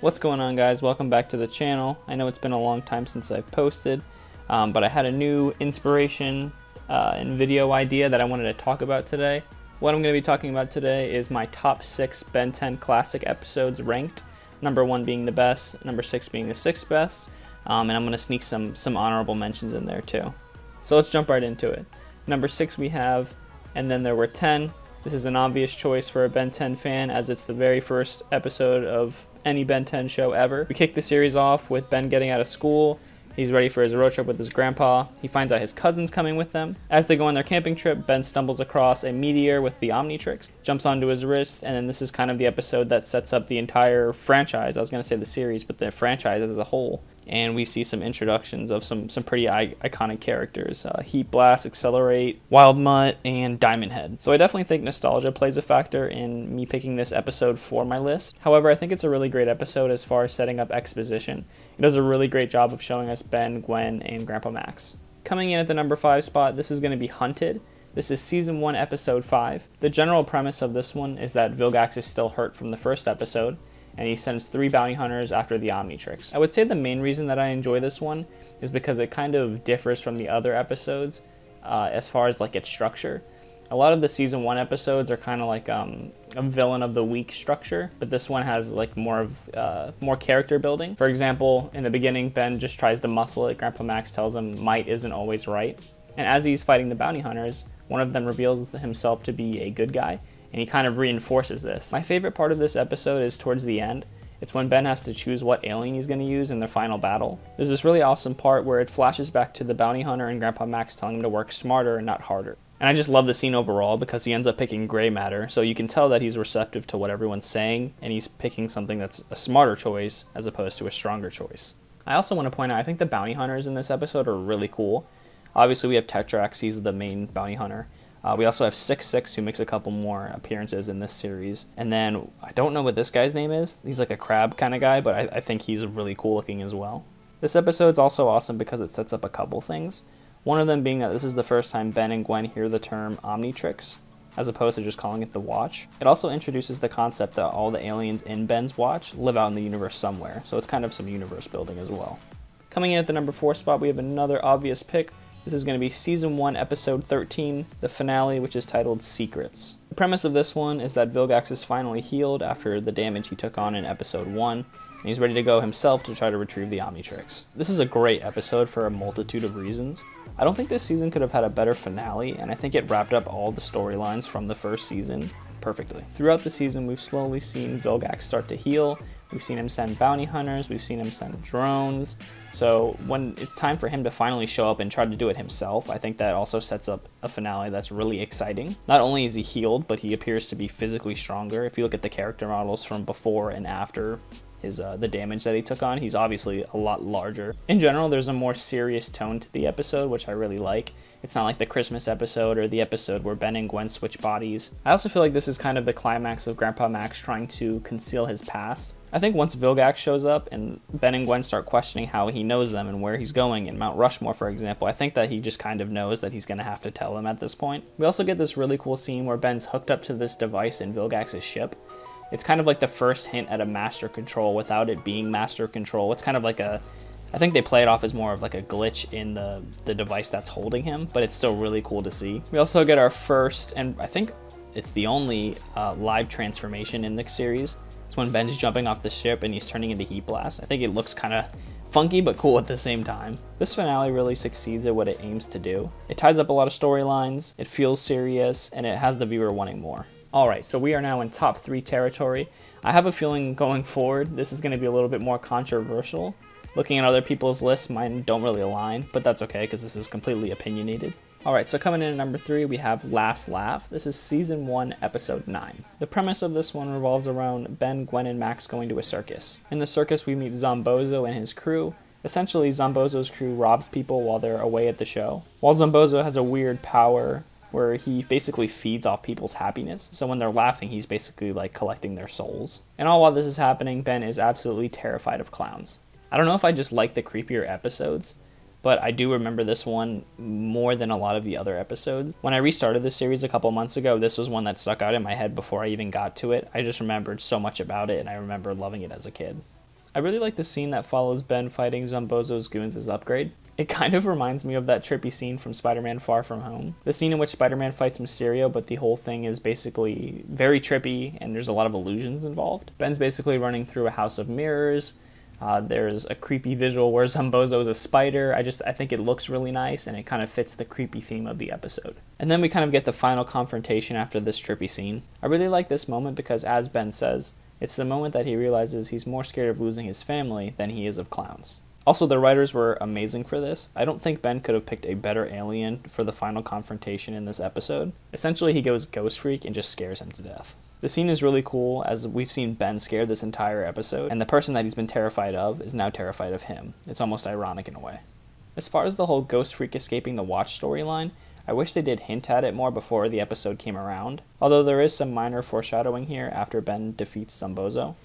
What's going on, guys? Welcome back to the channel. I know it's been a long time since I've posted, but I had a new inspiration and video idea that I wanted to talk about today. What I'm going to be talking about today is my top 6 Ben 10 classic episodes ranked, number 1 being the best, number 6 being the 6th best, and I'm going to sneak some honorable mentions in there too. So let's jump right into it. Number 6 we have And Then There Were 10. This is an obvious choice for a Ben 10 fan, as it's the very first episode of any Ben 10 show ever. We kick the series off with Ben getting out of school. He's ready for his road trip with his grandpa. He finds out his cousin's coming with them. As they go on their camping trip, Ben stumbles across a meteor with the Omnitrix, jumps onto his wrist, and then this is kind of the episode that sets up the entire franchise. I was going to say the series, but the franchise as a whole. And we see some introductions of some pretty iconic characters. Heat Blast, Accelerate, Wild Mutt, and Diamond Head. So I definitely think nostalgia plays a factor in me picking this episode for my list. However, I think it's a really great episode as far as setting up exposition. It does a really great job of showing us Ben, Gwen, and Grandpa Max. Coming in at the number 5 spot, this is going to be Hunted. This is Season 1, Episode 5. The general premise of this one is that Vilgax is still hurt from the first episode, and he sends 3 bounty hunters after the Omnitrix. I would say the main reason that I enjoy this one is because it kind of differs from the other episodes as far as like its structure. A lot of the Season 1 episodes are kind of like a villain of the week structure, but this one has like more character building. For example, in the beginning, Ben just tries to muscle it. Grandpa Max tells him might isn't always right. And as he's fighting the bounty hunters, one of them reveals himself to be a good guy, and he kind of reinforces this. My favorite part of this episode is towards the end. It's when Ben has to choose what alien he's going to use in their final battle. There's this really awesome part where it flashes back to the bounty hunter and Grandpa Max telling him to work smarter and not harder. And I just love the scene overall because he ends up picking gray matter, so you can tell that he's receptive to what everyone's saying, and he's picking something that's a smarter choice as opposed to a stronger choice. I also want to point out, I think the bounty hunters in this episode are really cool. Obviously we have Tetrax, he's the main bounty hunter. We also have 6-6, who makes a couple more appearances in this series. And then, I don't know what this guy's name is. He's like a crab kind of guy, but I think he's really cool looking as well. This episode's also awesome because it sets up a couple things. One of them being that this is the first time Ben and Gwen hear the term Omnitrix, as opposed to just calling it the Watch. It also introduces the concept that all the aliens in Ben's Watch live out in the universe somewhere, so it's kind of some universe building as well. Coming in at the number 4 spot, we have another obvious pick. This is going to be Season 1, Episode 13, the finale, which is titled Secrets. The premise of this one is that Vilgax is finally healed after the damage he took on in Episode 1, and he's ready to go himself to try to retrieve the Omnitrix. This is a great episode for a multitude of reasons. I don't think this season could have had a better finale, and I think it wrapped up all the storylines from the first season perfectly. Throughout the season, we've slowly seen Vilgax start to heal. We've seen him send bounty hunters, we've seen him send drones. So when it's time for him to finally show up and try to do it himself, I think that also sets up a finale that's really exciting. Not only is he healed, but he appears to be physically stronger. If you look at the character models from before and after the damage that he took on, he's obviously a lot larger. In general, there's a more serious tone to the episode, which I really like. It's not like the Christmas episode or the episode where Ben and Gwen switch bodies. I also feel like this is kind of the climax of Grandpa Max trying to conceal his past. I think once Vilgax shows up and Ben and Gwen start questioning how he knows them and where he's going in Mount Rushmore, for example, I think that he just kind of knows that he's going to have to tell them at this point. We also get this really cool scene where Ben's hooked up to this device in Vilgax's ship. It's kind of like the first hint at a master control without it being master control. It's kind of like I think they play it off as more of like a glitch in the device that's holding him, but it's still really cool to see. We also get our first, and I think it's the only live transformation in the series. It's when Ben's jumping off the ship and he's turning into Heat Blast. I think it looks kind of funky but cool at the same time. This finale really succeeds at what it aims to do. It ties up a lot of storylines, it feels serious, and it has the viewer wanting more. Alright, so we are now in top 3 territory. I have a feeling going forward, this is going to be a little bit more controversial. Looking at other people's lists, mine don't really align, but that's okay because this is completely opinionated. Alright, so coming in at number 3, we have Last Laugh. This is Season 1, Episode 9. The premise of this one revolves around Ben, Gwen, and Max going to a circus. In the circus, we meet Zombozo and his crew. Essentially, Zombozo's crew robs people while they're away at the show. While Zombozo has a weird power where he basically feeds off people's happiness. So when they're laughing, he's basically like collecting their souls. And all while this is happening, Ben is absolutely terrified of clowns. I don't know if I just like the creepier episodes, but I do remember this one more than a lot of the other episodes. When I restarted this series a couple months ago, this was one that stuck out in my head before I even got to it. I just remembered so much about it, and I remember loving it as a kid. I really like the scene that follows Ben fighting Zombozo's goons as Upgrade. It kind of reminds me of that trippy scene from Spider-Man Far From Home. The scene in which Spider-Man fights Mysterio, but the whole thing is basically very trippy and there's a lot of illusions involved. Ben's basically running through a house of mirrors. There's a creepy visual where Zombozo is a spider. I think it looks really nice and it kind of fits the creepy theme of the episode. And then we kind of get the final confrontation after this trippy scene. I really like this moment because, as Ben says, it's the moment that he realizes he's more scared of losing his family than he is of clowns. Also, the writers were amazing for this. I don't think Ben could have picked a better alien for the final confrontation in this episode. Essentially, he goes Ghost Freak and just scares him to death. The scene is really cool, as we've seen Ben scared this entire episode, and the person that he's been terrified of is now terrified of him. It's almost ironic in a way. As far as the whole Ghost Freak escaping the Watch storyline, I wish they did hint at it more before the episode came around, although there is some minor foreshadowing here after Ben defeats Zombozo.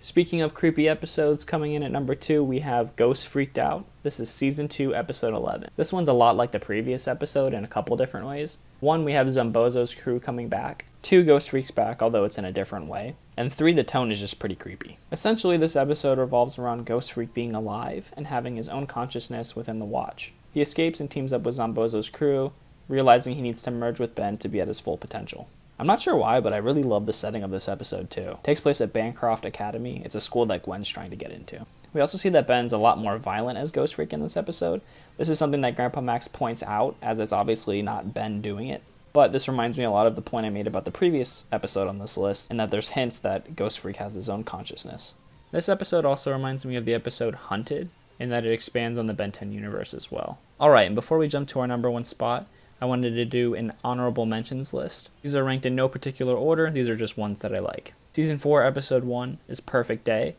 Speaking of creepy episodes, coming in at number 2, we have Ghost Freaked Out. This is Season 2, Episode 11. This one's a lot like the previous episode in a couple different ways. 1, we have Zombozo's crew coming back. 2, Ghost Freak's back, although it's in a different way. And 3, the tone is just pretty creepy. Essentially, this episode revolves around Ghost Freak being alive and having his own consciousness within the Watch. He escapes and teams up with Zombozo's crew, realizing he needs to merge with Ben to be at his full potential. I'm not sure why, but I really love the setting of this episode too. It takes place at Bancroft Academy. It's a school that Gwen's trying to get into. We also see that Ben's a lot more violent as Ghost Freak in this episode. This is something that Grandpa Max points out, as it's obviously not Ben doing it. But this reminds me a lot of the point I made about the previous episode on this list, in that there's hints that Ghost Freak has his own consciousness. This episode also reminds me of the episode Hunted, in that it expands on the Ben 10 universe as well. Alright, and before we jump to our number 1 spot, I wanted to do an honorable mentions list. These are ranked in no particular order, these are just ones that I like. Season 4, Episode 1 is Perfect Day.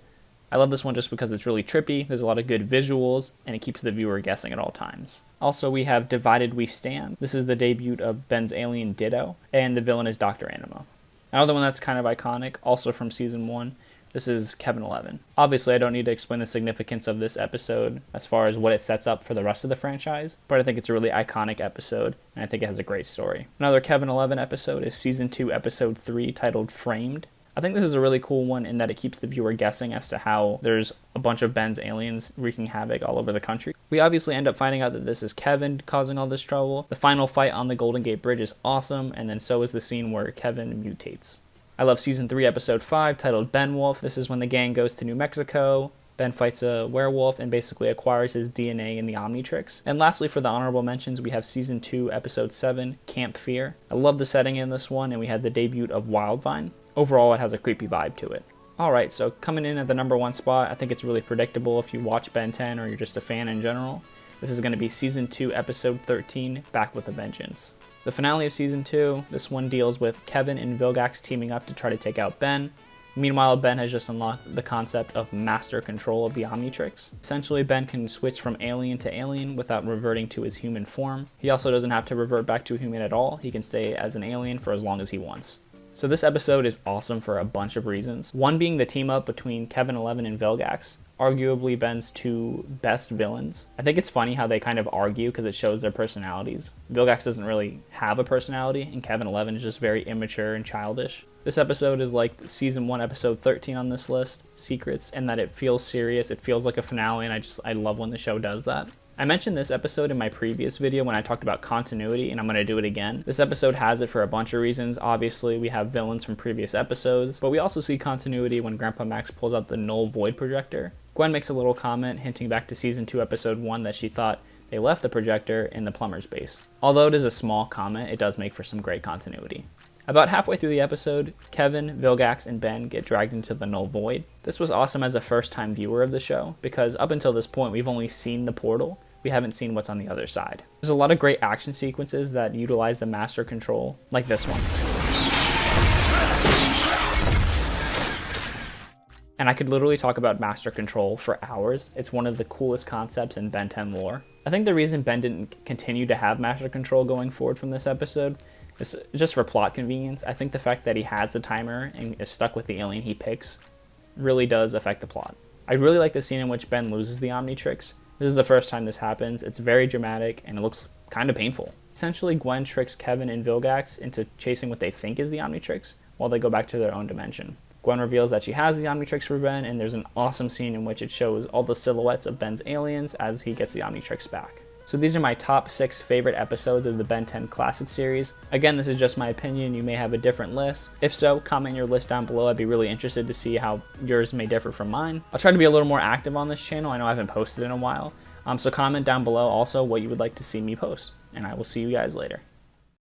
I love this one just because it's really trippy, there's a lot of good visuals, and it keeps the viewer guessing at all times. Also, we have Divided We Stand. This is the debut of Ben's alien Ditto, and the villain is Dr. Anima. Another one that's kind of iconic, also from Season 1, this is Kevin 11. Obviously, I don't need to explain the significance of this episode as far as what it sets up for the rest of the franchise, but I think it's a really iconic episode, and I think it has a great story. Another Kevin 11 episode is Season 2, Episode 3, titled Framed. I think this is a really cool one in that it keeps the viewer guessing as to how there's a bunch of Ben's aliens wreaking havoc all over the country. We obviously end up finding out that this is Kevin causing all this trouble. The final fight on the Golden Gate Bridge is awesome, and then so is the scene where Kevin mutates. I love Season 3, Episode 5, titled Ben Wolf. This is when the gang goes to New Mexico. Ben fights a werewolf and basically acquires his DNA in the Omnitrix. And lastly, for the honorable mentions, we have Season 2, Episode 7, Camp Fear. I love the setting in this one, and we had the debut of Wildvine. Overall, it has a creepy vibe to it. Alright, so coming in at the number 1 spot, I think it's really predictable if you watch Ben 10 or you're just a fan in general. This is going to be Season 2, Episode 13, Back with a Vengeance. The finale of Season 2, this one deals with Kevin and Vilgax teaming up to try to take out Ben. Meanwhile, Ben has just unlocked the concept of master control of the Omnitrix. Essentially, Ben can switch from alien to alien without reverting to his human form. He also doesn't have to revert back to a human at all. He can stay as an alien for as long as he wants. So this episode is awesome for a bunch of reasons. One being the team up between Kevin 11 and Vilgax, arguably Ben's 2 best villains. I think it's funny how they kind of argue because it shows their personalities. Vilgax doesn't really have a personality, and Kevin 11 is just very immature and childish. This episode is like Season 1, Episode 13 on this list, Secrets, in that it feels serious, it feels like a finale, and I love when the show does that. I mentioned this episode in my previous video when I talked about continuity, and I'm going to do it again. This episode has it for a bunch of reasons. Obviously, we have villains from previous episodes, but we also see continuity when Grandpa Max pulls out the Null Void projector. Gwen makes a little comment hinting back to Season 2, Episode 1 that she thought they left the projector in the plumber's base. Although it is a small comment, it does make for some great continuity. About halfway through the episode, Kevin, Vilgax, and Ben get dragged into the Null Void. This was awesome as a first-time viewer of the show, because up until this point we've only seen the portal. We haven't seen what's on the other side. There's a lot of great action sequences that utilize the master control, like this one. And I could literally talk about master control for hours. It's one of the coolest concepts in Ben 10 lore. I think the reason Ben didn't continue to have master control going forward from this episode is just for plot convenience. I think the fact that he has a timer and is stuck with the alien he picks really does affect the plot. I really like the scene in which Ben loses the Omnitrix. This is the first time this happens. It's very dramatic and it looks kind of painful. Essentially, Gwen tricks Kevin and Vilgax into chasing what they think is the Omnitrix, while they go back to their own dimension. Gwen reveals that she has the Omnitrix for Ben, and there's an awesome scene in which it shows all the silhouettes of Ben's aliens as he gets the Omnitrix back. So these are my top 6 favorite episodes of the Ben 10 Classic series. Again, this is just my opinion. You may have a different list. If so, comment your list down below. I'd be really interested to see how yours may differ from mine. I'll try to be a little more active on this channel. I know I haven't posted in a while. So comment down below also what you would like to see me post. And I will see you guys later.